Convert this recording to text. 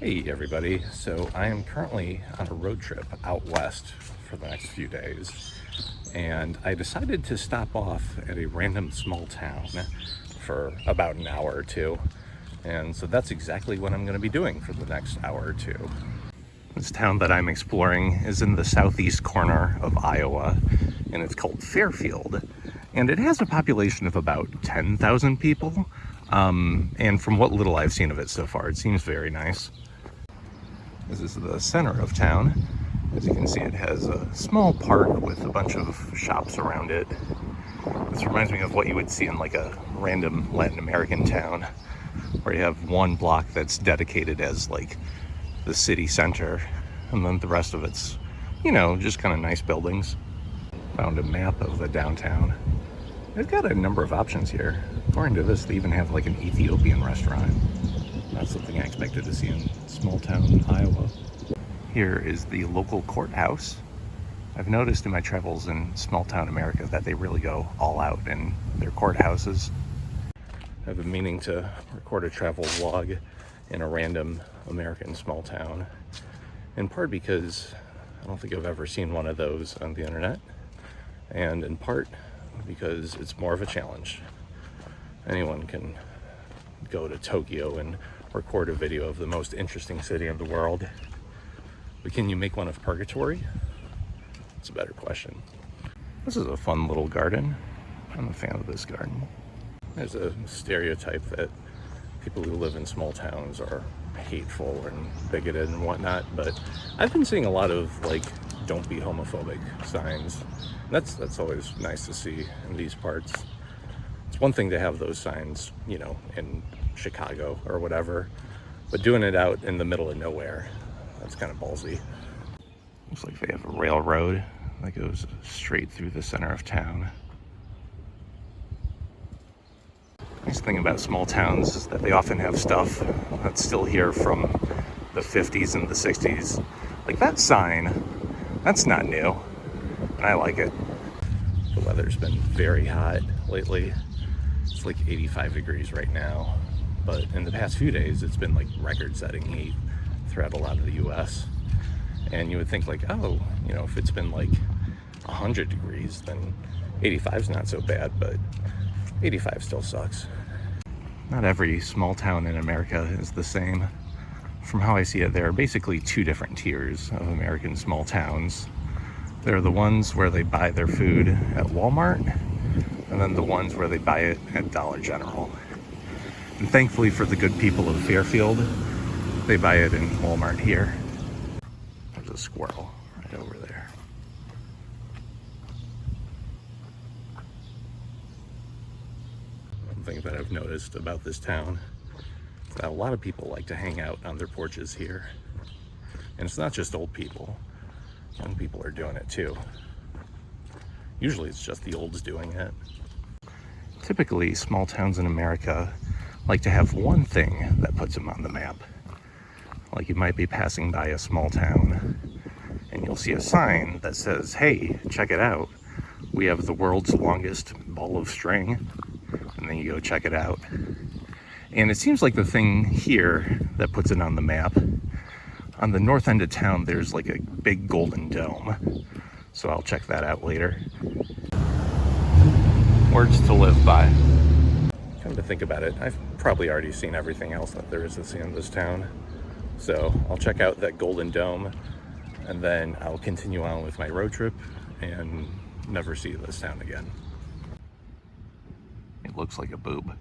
Hey everybody, so I am currently on a road trip out west for the next few days, and I decided to stop off at a random small town for about an hour or two, and so that's exactly what I'm going to be doing for the next hour or two. This town that I'm exploring is in the southeast corner of Iowa, and it's called Fairfield, and it has a population of about 10,000 people, and from what little I've seen of it so far, it seems very nice. This is the center of town. As you can see, it has a small park with a bunch of shops around it. This reminds me of what you would see in like a random Latin American town, where you have one block that's dedicated as like the city center, and then the rest of it's, just kind of nice buildings. Found a map of the downtown. They've got a number of options here. According to this, they even have like an Ethiopian restaurant. Not something I expected to see in small town Iowa. Here is the local courthouse. I've noticed in my travels in small town America that they really go all out in their courthouses. I've been meaning to record a travel vlog in a random American small town, in part because I don't think I've ever seen one of those on the internet, and in part because it's more of a challenge. Anyone can go to Tokyo and record a video of the most interesting city in the world, but can you make one of Purgatory? It's a better question. This is a fun little garden. I'm a fan of this garden. There's a stereotype that people who live in small towns are hateful and bigoted and whatnot, but I've been seeing a lot of like "don't be homophobic" signs. That's always nice to see in these parts. It's one thing to have those signs, in Chicago or whatever, but doing it out in the middle of nowhere, that's kind of ballsy. Looks like they have a railroad that goes straight through the center of town. Nice thing about small towns is that they often have stuff that's still here from the 50s and the 60s. Like that sign, that's not new, and I like it. The weather's been very hot lately. It's like 85 degrees right now, but in the past few days it's been like record-setting heat throughout a lot of the US. And you would think like, oh, if it's been like 100 degrees, then 85 is not so bad, but 85 still sucks. Not every small town in America is the same. From how I see it, there are basically two different tiers of American small towns. There are the ones where they buy their food at Walmart, and then the ones where they buy it at Dollar General. And thankfully for the good people of Fairfield, they buy it in Walmart here. There's a squirrel right over there. One thing that I've noticed about this town is that a lot of people like to hang out on their porches here. And it's not just old people. Young people are doing it too. Usually it's just the olds doing it. Typically, small towns in America like to have one thing that puts them on the map. Like you might be passing by a small town and you'll see a sign that says, "Hey, check it out. We have the world's longest ball of string." And then you go check it out. And it seems like the thing here that puts it on the map, on the north end of town, there's like a big golden dome. So I'll check that out later. Words to live by. Come to think about it, I've probably already seen everything else that there is to see in this town. So I'll check out that golden dome, and then I'll continue on with my road trip and never see this town again. It looks like a boob.